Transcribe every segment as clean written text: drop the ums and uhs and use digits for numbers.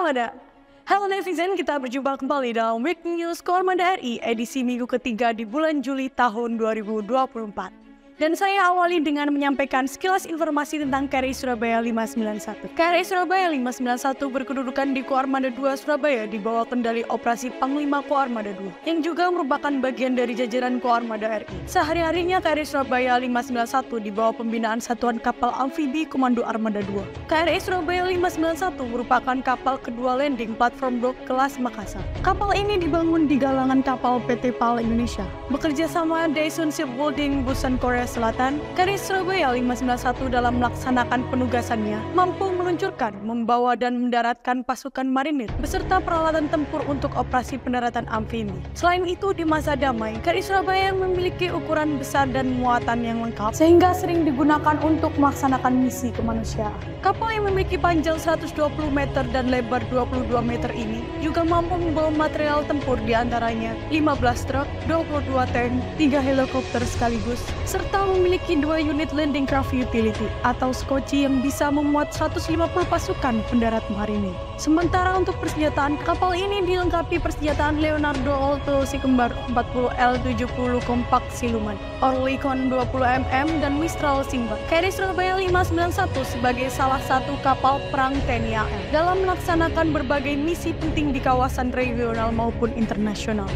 Armada. Halo netizen, kita berjumpa kembali dalam Breaking News Koarmada RI edisi minggu ketiga di bulan Juli tahun 2024. Dan saya awali dengan menyampaikan sekilas informasi tentang KRI Surabaya 591. KRI Surabaya 591 berkedudukan di Koarmada 2 Surabaya di bawah kendali operasi Panglima Koarmada 2, yang juga merupakan bagian dari jajaran Koarmada RI. Sehari-harinya KRI Surabaya 591 di bawah pembinaan Satuan Kapal Amfibi Komando Armada 2. KRI Surabaya 591 merupakan kapal kedua landing platform blok kelas Makassar. Kapal ini dibangun di galangan kapal PT PAL Indonesia, bekerja sama Daesun Shipbuilding Busan Korea Selatan. KRI Surabaya 591 dalam melaksanakan penugasannya mampu meluncurkan, membawa dan mendaratkan pasukan marinir beserta peralatan tempur untuk operasi pendaratan amfibi. Selain itu, di masa damai, KRI Surabaya memiliki ukuran besar dan muatan yang lengkap sehingga sering digunakan untuk melaksanakan misi kemanusiaan. Kapal yang memiliki panjang 120 meter dan lebar 22 meter ini juga mampu membawa material tempur diantaranya 15 truk, 22 tank, 3 helikopter sekaligus, serta memiliki 2 unit landing craft utility atau skoci yang bisa memuat 150 pasukan pendarat marinir. Sementara untuk persenjataan, kapal ini dilengkapi persenjataan Leonardo Alto Sikembar 40L70 kompak siluman, Orlikon 20mm, dan Mistral Simba. KRI Surabaya 591 sebagai salah satu kapal perang TNI AL dalam melaksanakan berbagai misi penting di kawasan regional maupun internasional.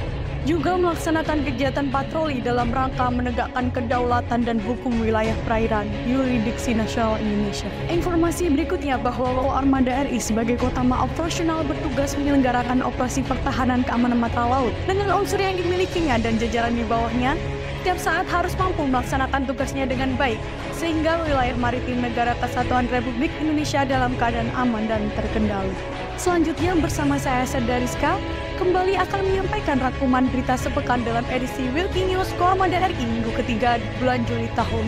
Juga melaksanakan kegiatan patroli dalam rangka menegakkan kedaulatan dan hukum wilayah perairan yurisdiksi nasional Indonesia. Informasi berikutnya bahwa Koarmada RI sebagai kotama operasional bertugas menyelenggarakan operasi pertahanan keamanan mata laut dengan unsur yang dimilikinya dan jajaran di bawahnya setiap saat harus mampu melaksanakan tugasnya dengan baik, sehingga wilayah maritim Negara Kesatuan Republik Indonesia dalam keadaan aman dan terkendali. Selanjutnya bersama saya Seda Rizka kembali akan menyampaikan rangkuman berita sepekan dalam edisi Breaking News Koarmada RI minggu ketiga bulan Juli tahun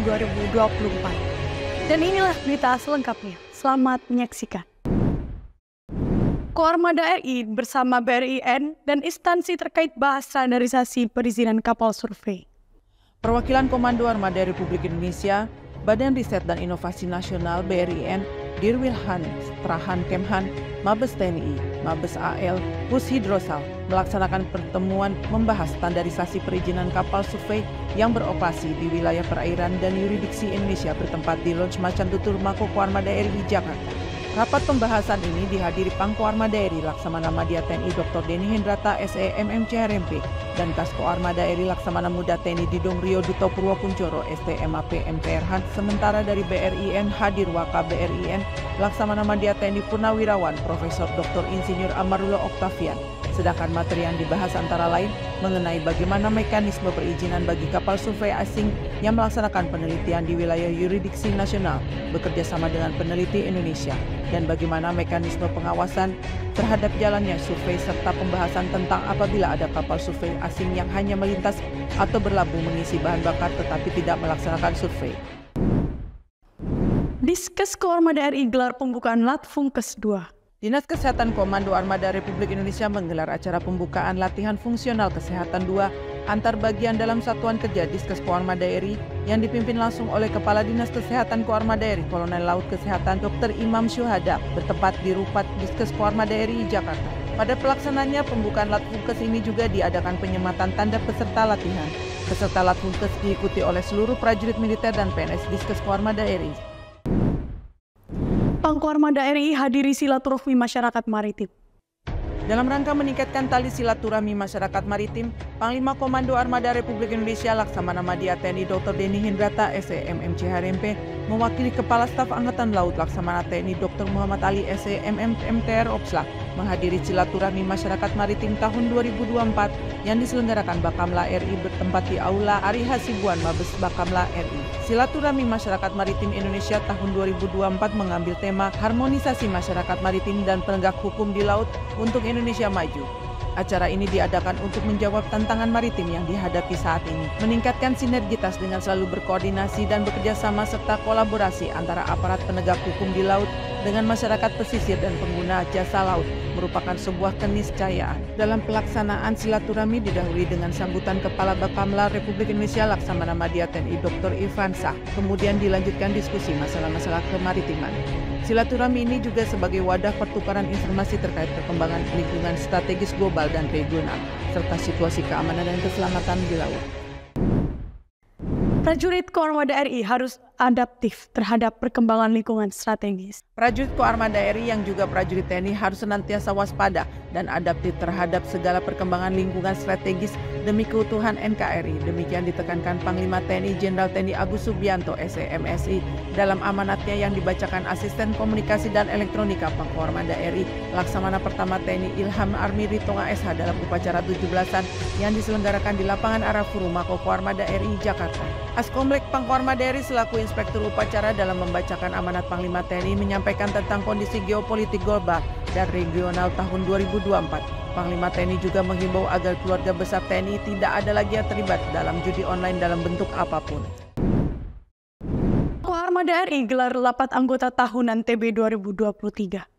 2024. Dan inilah berita selengkapnya. Selamat menyaksikan. Koarmada RI bersama BRIN dan instansi terkait bahas standarisasi perizinan kapal survei. Perwakilan Komando Armada Republik Indonesia, Badan Riset dan Inovasi Nasional BRIN, Dirwilhan, Strahan Kemhan, Mabes TNI, Mabes AL, Pus Hidrosal melaksanakan pertemuan membahas standarisasi perizinan kapal survei yang beroperasi di wilayah perairan dan yurisdiksi Indonesia bertempat di Launch Macan Tutur Mako Koarmada RI Jakarta. Rapat pembahasan ini dihadiri Pangko Armada RI Laksamana Madya TNI Dr. Denny Hendrata SE MMC HRMP dan Kasko Armada RI Laksamana Muda TNI Didong Rio Duto Purwokuncoro STMAP MPRH. Sementara dari BRIN hadir Waka BRIN Laksamana Madya TNI Purnawirawan Profesor Dr. Insinyur Amarullah Oktavian. Sedangkan materi yang dibahas antara lain mengenai bagaimana mekanisme perizinan bagi kapal survei asing yang melaksanakan penelitian di wilayah yurisdiksi nasional bekerja sama dengan peneliti Indonesia, dan bagaimana mekanisme pengawasan terhadap jalannya survei serta pembahasan tentang apabila ada kapal survei asing yang hanya melintas atau berlabuh mengisi bahan bakar tetapi tidak melaksanakan survei. Diskes Koarmada RI gelar pembukaan Latfungkes 2. Dinas Kesehatan Komando Armada Republik Indonesia menggelar acara pembukaan latihan fungsional kesehatan 2 antar bagian dalam Satuan Kerja Diskes Koarmada RI yang dipimpin langsung oleh Kepala Dinas Kesehatan Koarmada RI Kolonel Laut Kesehatan Dr. Imam Syuhada bertempat di Rupat Diskes Koarmada RI Jakarta. Pada pelaksanaannya pembukaan Latfungkes ini juga diadakan penyematan tanda peserta latihan. Peserta Latfungkes diikuti oleh seluruh prajurit militer dan PNS Diskes Koarmada RI. Pangko Armada RI hadiri silaturahmi masyarakat maritim. Dalam rangka meningkatkan tali silaturahmi masyarakat maritim, Panglima Komando Armada Republik Indonesia Laksamana Madya TNI Dr. Denny Hendrata SE MMC HRMP mewakili Kepala Staf Angkatan Laut Laksamana TNI Dr. Muhammad Ali SE MMTR Opslak menghadiri silaturahmi masyarakat maritim tahun 2024 yang diselenggarakan Bakamla RI bertempat di Aula Ari Hasibuan Mabes Bakamla RI. Silaturahmi Masyarakat Maritim Indonesia tahun 2024 mengambil tema Harmonisasi Masyarakat Maritim dan Penegak Hukum di Laut untuk Indonesia Maju. Acara ini diadakan untuk menjawab tantangan maritim yang dihadapi saat ini, meningkatkan sinergitas dengan selalu berkoordinasi dan bekerja sama serta kolaborasi antara aparat penegak hukum di laut dengan masyarakat pesisir dan pengguna jasa laut merupakan sebuah keniscayaan. Dalam pelaksanaan silaturahmi didahului dengan sambutan Kepala Bapamla Republik Indonesia Laksamana Madya TNI Dr. Irfan Shah. Kemudian dilanjutkan diskusi masalah-masalah kemaritiman. Silaturahmi ini juga sebagai wadah pertukaran informasi terkait perkembangan lingkungan strategis global dan regional, serta situasi keamanan dan keselamatan di laut. Prajurit Koarmada RI harus adaptif terhadap perkembangan lingkungan strategis. Prajurit Koarmada RI yang juga prajurit TNI harus senantiasa waspada dan adaptif terhadap segala perkembangan lingkungan strategis demi keutuhan NKRI. Demikian ditekankan Panglima TNI Jenderal TNI Agus Subianto SEMSI dalam amanatnya yang dibacakan Asisten Komunikasi dan Elektronika Pangkoarmada RI Laksamana Pertama TNI Ilham Army Ritonga SH dalam upacara 17-an yang diselenggarakan di lapangan Arafuru Mako Koarmada RI Jakarta. Askomlek Pangkoarmada RI selaku Inspektur Upacara dalam membacakan amanat Panglima TNI menyampaikan tentang kondisi geopolitik global dan regional tahun 2024. Panglima TNI juga menghimbau agar keluarga besar TNI tidak ada lagi yang terlibat dalam judi online dalam bentuk apapun. Koarmada RI gelar rapat anggota tahunan TB 2023.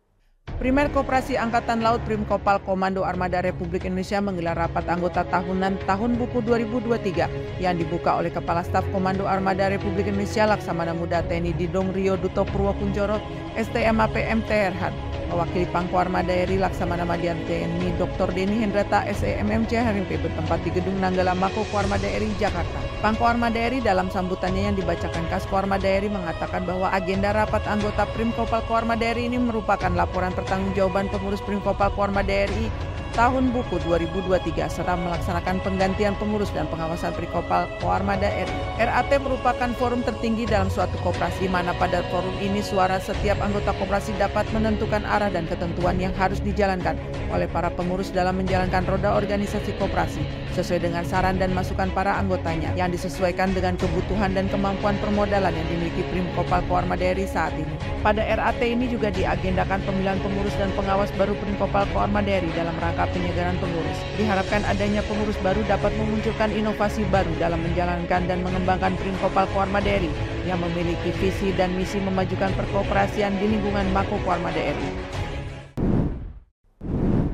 Primer Koperasi Angkatan Laut Primkopal Komando Armada Republik Indonesia menggelar rapat anggota tahunan tahun buku 2023 yang dibuka oleh Kepala Staf Komando Armada Republik Indonesia Laksamana Muda TNI Didong Rio Duto Purwokunchoro STMAP MTRH. Mewakili Pangko Armada RI Laksamana Madya TNI Dr. Denny Hendrata SEMMC HRMP bertempat di Gedung Nanggala Mako Koarmada RI Jakarta. Pangko Armada RI dalam sambutannya yang dibacakan Kasko Armada RI mengatakan bahwa agenda rapat anggota Primkopal Koarmada RI ini merupakan laporan pertanggungjawaban pengurus Primkopal Koarmada RI tahun buku 2023 serta melaksanakan penggantian pengurus dan pengawasan Primkopal Koarmada RI. RAT merupakan forum tertinggi dalam suatu koperasi mana pada forum ini suara setiap anggota koperasi dapat menentukan arah dan ketentuan yang harus dijalankan oleh para pengurus dalam menjalankan roda organisasi koperasi sesuai dengan saran dan masukan para anggotanya yang disesuaikan dengan kebutuhan dan kemampuan permodalan yang dimiliki Primkopal Koarmada RI saat ini. Pada RAT ini juga diagendakan pemilihan pengurus dan pengawas baru Primkopal Koarmada RI dalam rangka penyegaran pengurus. Diharapkan adanya pengurus baru dapat memunculkan inovasi baru dalam menjalankan dan mengembangkan Primkopal Koarmada RI yang memiliki visi dan misi memajukan perkoperasian di lingkungan Mako Koarmada RI.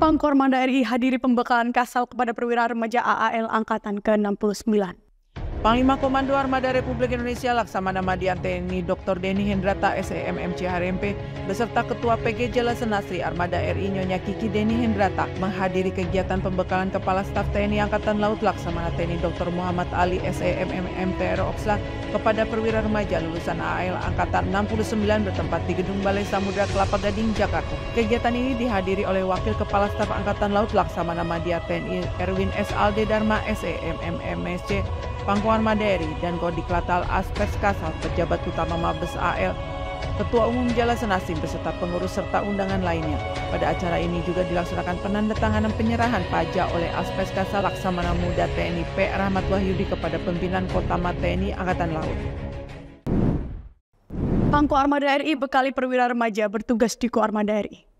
Pangkoarmada RI hadiri pembekalan Kasal kepada perwira remaja AAL Angkatan ke-69. Panglima Komando Armada Republik Indonesia Laksamana Madya TNI Dr. Denny Hendrata SEMMC HRMP beserta Ketua PG Jala Senasri Armada RI Nyonya Kiki Denny Hendrata menghadiri kegiatan pembekalan Kepala Staf TNI Angkatan Laut Laksamana TNI Dr. Muhammad Ali SEMMMTR Opsla kepada perwira remaja lulusan AAL Angkatan 69 bertempat di Gedung Balai Samudra Kelapa Gading, Jakarta. Kegiatan ini dihadiri oleh Wakil Kepala Staf Angkatan Laut Laksamana Madya TNI Erwin S. Alde Dharma SEMMMSC Pangko Armada RI dan Kodiklatal Aspes Kasal, pejabat utama Mabes AL, Ketua Umum Jala Senasri beserta pengurus serta undangan lainnya. Pada acara ini juga dilaksanakan penandatanganan penyerahan pajak oleh Aspes Kasal Laksamana Muda TNI P. Rahmat Wahyudi kepada pimpinan Kotama TNI Angkatan Laut. Pangko Armada RI bekali perwira remaja bertugas di Koarmada RI.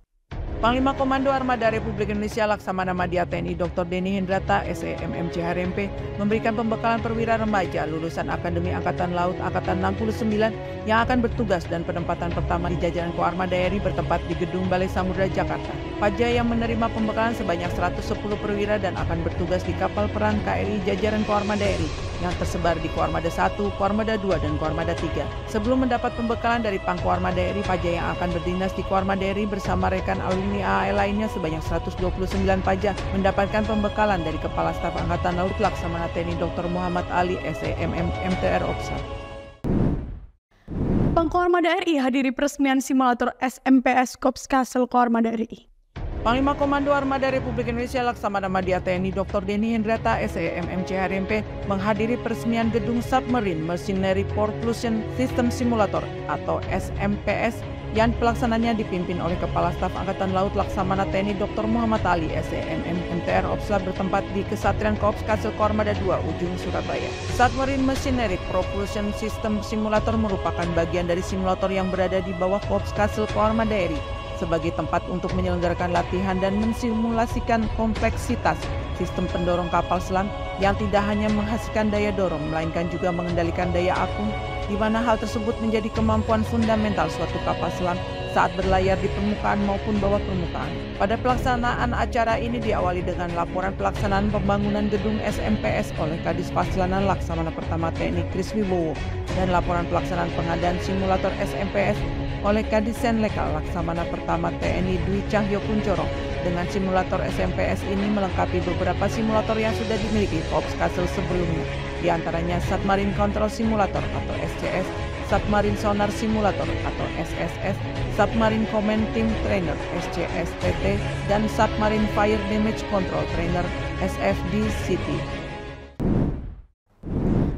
Panglima Komando Armada Republik Indonesia Laksamana Madya TNI Dr. Denny Hendrata SEMMC HRMP memberikan pembekalan perwira remaja lulusan Akademi Angkatan Laut Angkatan 69 yang akan bertugas dan penempatan pertama di jajaran Koarmada RI bertempat di Gedung Balai Samudra Jakarta. Pajak yang menerima pembekalan sebanyak 110 perwira dan akan bertugas di kapal perang KRI jajaran Koarmada RI yang tersebar di Koarmada 1, Koarmada 2, dan Koarmada 3. Sebelum mendapat pembekalan dari Pangko Armada RI, pajak yang akan berdinas di Koarmada RI bersama rekan alumni AAL lainnya sebanyak 129 pajak mendapatkan pembekalan dari Kepala Staf Angkatan Laut Laksamana TNI Dr. Muhammad Ali SEMMMTR Opsa. Pangko Armada RI hadiri peresmian simulator SMPS Kops Kasel Koarmada RI. Panglima Komando Armada Republik Indonesia Laksamana Madya TNI Dr. Denny Hendrata SEMMC HRMP menghadiri peresmian Gedung Submarine Machinery Propulsion System Simulator atau SMPS yang pelaksananya dipimpin oleh Kepala Staf Angkatan Laut Laksamana TNI Dr. Muhammad Ali SEMMMTR Opsla bertempat di Kesatrian Kops Kasel Koarmada 2 Ujung Surabaya. Submarine Machinery Propulsion System Simulator merupakan bagian dari simulator yang berada di bawah Kops Kasel Koarmada RI. sebagai tempat untuk menyelenggarakan latihan dan mensimulasikan kompleksitas sistem pendorong kapal selam yang tidak hanya menghasilkan daya dorong, melainkan juga mengendalikan daya akung, di mana hal tersebut menjadi kemampuan fundamental suatu kapal selam saat berlayar di permukaan maupun bawah permukaan. Pada pelaksanaan acara ini diawali dengan laporan pelaksanaan pembangunan gedung SMPS oleh Kadis Paslanan Laksamana Pertama TNI Kris Wibowo dan laporan pelaksanaan pengadaan simulator SMPS oleh Kadis Senlekal Laksamana Pertama TNI Dwi Cahyo Kuncoro. Dengan simulator SMPS ini melengkapi beberapa simulator yang sudah dimiliki Korps Kasel sebelumnya, di antaranya Submarine Control Simulator atau SCS, Submarine Sonar Simulator atau SSS, Submarine Command Team Trainer SCSTT, dan Submarine Fire Damage Control Trainer SFDCT.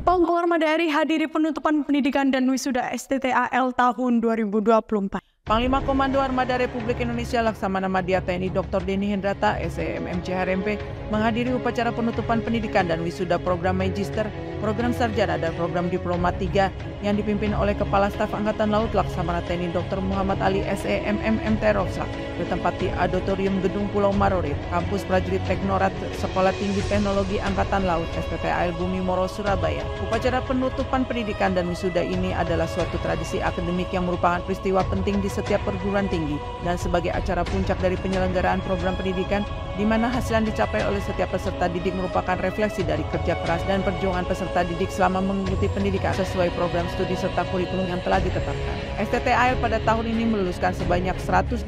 Pangkor Armada RI hadiri penutupan pendidikan dan wisuda STTAL tahun 2024. Panglima Komando Armada Republik Indonesia Laksamana Madya TNI Dr. Denny Hendrata SEM MCHRMP menghadiri upacara penutupan pendidikan dan wisuda program Magister, program Sarjana dan program Diploma 3 yang dipimpin oleh Kepala Staf Angkatan Laut Laksamana TNI Dr. Muhammad Ali SEM MMT Rosa bertempat di Auditorium Gedung Pulau Marorit, Kampus Prajurit Teknorat Sekolah Tinggi Teknologi Angkatan Laut STTAL Bumi Moro Surabaya. Upacara penutupan pendidikan dan wisuda ini adalah suatu tradisi akademik yang merupakan peristiwa penting di setiap perguruan tinggi dan sebagai acara puncak dari penyelenggaraan program pendidikan di mana hasil yang dicapai oleh setiap peserta didik merupakan refleksi dari kerja keras dan perjuangan peserta didik selama mengikuti pendidikan sesuai program studi serta kurikulum yang telah ditetapkan. STTAL pada tahun ini meluluskan sebanyak 122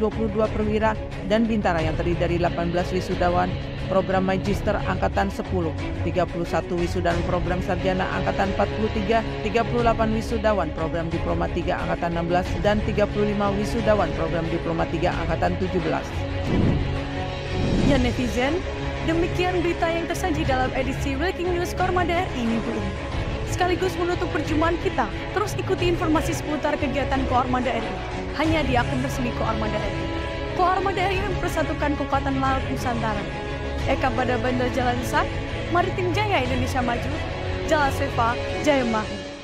perwira dan bintara yang terdiri dari 18 wisudawan program Magister Angkatan 10, 31 wisudawan program Sarjana Angkatan 43, 38 wisudawan program Diploma 3 Angkatan 16, dan 35 wisudawan program Diploma 3 Angkatan 17. Ya netizen, demikian berita yang tersaji dalam edisi Breaking News Kormada RI minggu ini. Sekaligus menutup perjumpaan kita, terus ikuti informasi seputar kegiatan Koarmada RI hanya di akun resmi Koarmada RI. Koarmada RI mempersatukan kekuatan laut Nusantara. Eka pada Bandar Jalan Sak, Maritim Jaya Indonesia Maju, Jalan Seva, Jaya Mahir.